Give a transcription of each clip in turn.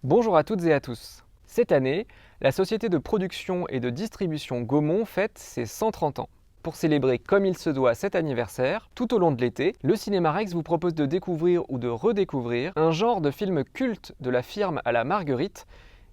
Bonjour à toutes et à tous. Cette année, la société de production et de distribution Gaumont fête ses 130 ans. Pour célébrer comme il se doit cet anniversaire, tout au long de l'été, le Cinéma Rex vous propose de découvrir ou de redécouvrir un genre de film culte de la firme à la Marguerite,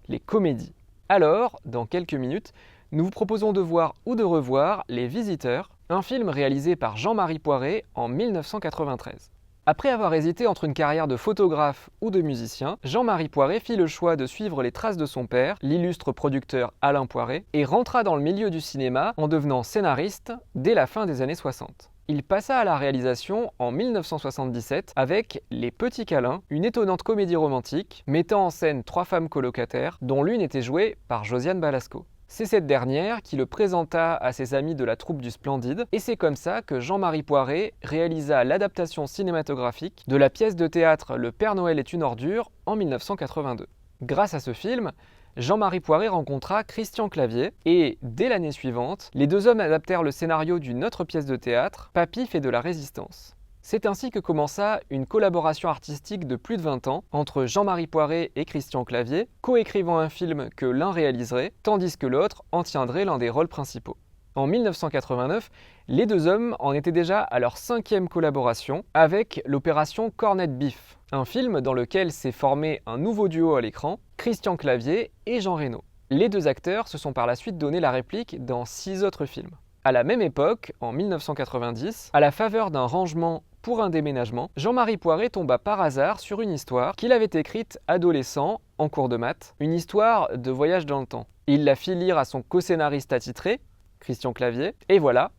les comédies. Alors, dans quelques minutes, nous vous proposons de voir ou de revoir Les Visiteurs, un film réalisé par Jean-Marie Poiret en 1993. Après avoir hésité entre une carrière de photographe ou de musicien, Jean-Marie Poiret fit le choix de suivre les traces de son père, l'illustre producteur Alain Poiret, et rentra dans le milieu du cinéma en devenant scénariste dès la fin des années 60. Il passa à la réalisation en 1977 avec Les Petits Câlins, une étonnante comédie romantique mettant en scène 3 femmes colocataires, dont l'une était jouée par Josiane Balasco. C'est cette dernière qui le présenta à ses amis de la troupe du Splendide, et c'est comme ça que Jean-Marie Poiret réalisa l'adaptation cinématographique de la pièce de théâtre Le Père Noël est une ordure en 1982. Grâce à ce film, Jean-Marie Poiret rencontra Christian Clavier, et dès l'année suivante, les deux hommes adaptèrent le scénario d'une autre pièce de théâtre, Papy fait de la résistance. C'est ainsi que commença une collaboration artistique de plus de 20 ans entre Jean-Marie Poiret et Christian Clavier, coécrivant un film que l'un réaliserait, tandis que l'autre en tiendrait l'un des rôles principaux. En 1989, les deux hommes en étaient déjà à leur 5e collaboration avec l'opération Corned Beef, un film dans lequel s'est formé un nouveau duo à l'écran, Christian Clavier et Jean Reno. Les deux acteurs se sont par la suite donné la réplique dans 6 autres films. À la même époque, en 1990, à la faveur d'un rangement pour un déménagement, Jean-Marie Poiret tomba par hasard sur une histoire qu'il avait écrite adolescent en cours de maths, une histoire de voyage dans le temps. Il la fit lire à son co-scénariste attitré, Christian Clavier, et voilà,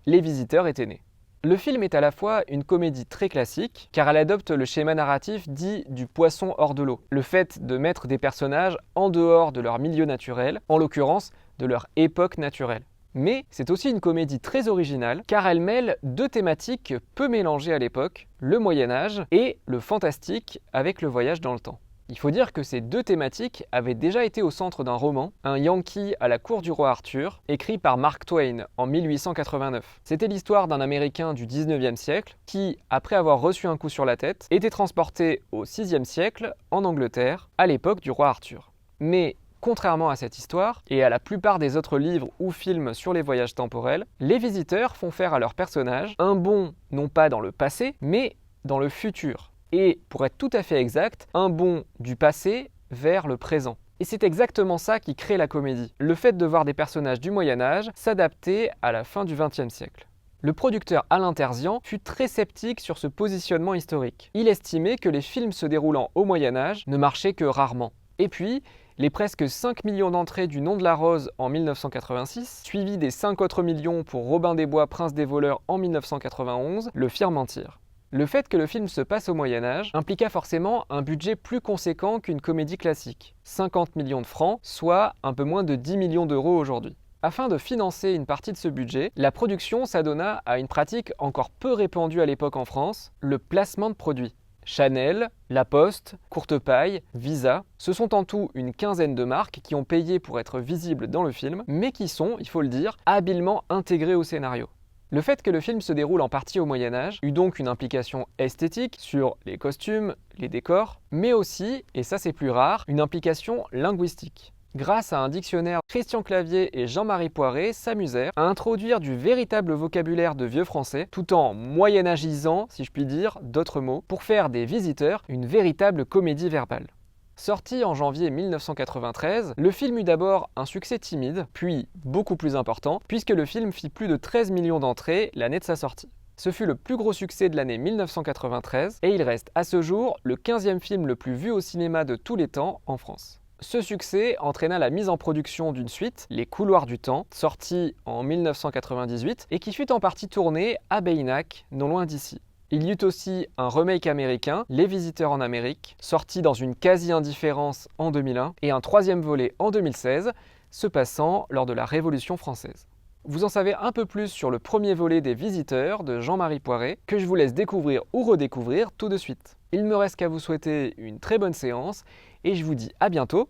Les Visiteurs étaient nés. Le film est à la fois une comédie très classique, car elle adopte le schéma narratif dit du poisson hors de l'eau, le fait de mettre des personnages en dehors de leur milieu naturel, en l'occurrence de leur époque naturelle. Mais c'est aussi une comédie très originale, car elle mêle 2 thématiques peu mélangées à l'époque, le Moyen-Âge et le fantastique avec le voyage dans le temps. Il faut dire que ces 2 thématiques avaient déjà été au centre d'un roman, Un Yankee à la cour du roi Arthur, écrit par Mark Twain en 1889. C'était l'histoire d'un Américain du 19e siècle qui, après avoir reçu un coup sur la tête, était transporté au 6e siècle en Angleterre, à l'époque du roi Arthur. Mais contrairement à cette histoire, et à la plupart des autres livres ou films sur les voyages temporels, les visiteurs font faire à leurs personnages un bond non pas dans le passé, mais dans le futur. Et, pour être tout à fait exact, un bond du passé vers le présent. Et c'est exactement ça qui crée la comédie, le fait de voir des personnages du Moyen-Âge s'adapter à la fin du XXe siècle. Le producteur Alain Terzian fut très sceptique sur ce positionnement historique. Il estimait que les films se déroulant au Moyen-Âge ne marchaient que rarement. Et puis, les presque 5 millions d'entrées du Nom de la Rose en 1986, suivis des 5 autres millions pour Robin des Bois, Prince des voleurs en 1991, le firent mentir. Le fait que le film se passe au Moyen-Âge impliqua forcément un budget plus conséquent qu'une comédie classique, 50 millions de francs, soit un peu moins de 10 millions d'euros aujourd'hui. Afin de financer une partie de ce budget, la production s'adonna à une pratique encore peu répandue à l'époque en France, le placement de produits. Chanel, La Poste, Courtepaille, Visa, ce sont en tout une quinzaine de marques qui ont payé pour être visibles dans le film, mais qui sont, il faut le dire, habilement intégrées au scénario. Le fait que le film se déroule en partie au Moyen-Âge eut donc une implication esthétique sur les costumes, les décors, mais aussi, et ça c'est plus rare, une implication linguistique. Grâce à un dictionnaire, Christian Clavier et Jean-Marie Poiret s'amusèrent à introduire du véritable vocabulaire de vieux français, tout en moyenâgisant, si je puis dire, d'autres mots, pour faire des visiteurs une véritable comédie verbale. Sorti en janvier 1993, le film eut d'abord un succès timide, puis beaucoup plus important, puisque le film fit plus de 13 millions d'entrées l'année de sa sortie. Ce fut le plus gros succès de l'année 1993, et il reste à ce jour le 15e film le plus vu au cinéma de tous les temps en France. Ce succès entraîna la mise en production d'une suite, Les Couloirs du Temps, sortie en 1998 et qui fut en partie tournée à Baynac, non loin d'ici. Il y eut aussi un remake américain, Les Visiteurs en Amérique, sorti dans une quasi-indifférence en 2001, et un 3e volet en 2016, se passant lors de la Révolution française. Vous en savez un peu plus sur le premier volet des Visiteurs de Jean-Marie Poiret, que je vous laisse découvrir ou redécouvrir tout de suite. Il ne me reste qu'à vous souhaiter une très bonne séance, et je vous dis à bientôt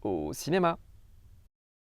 au cinéma.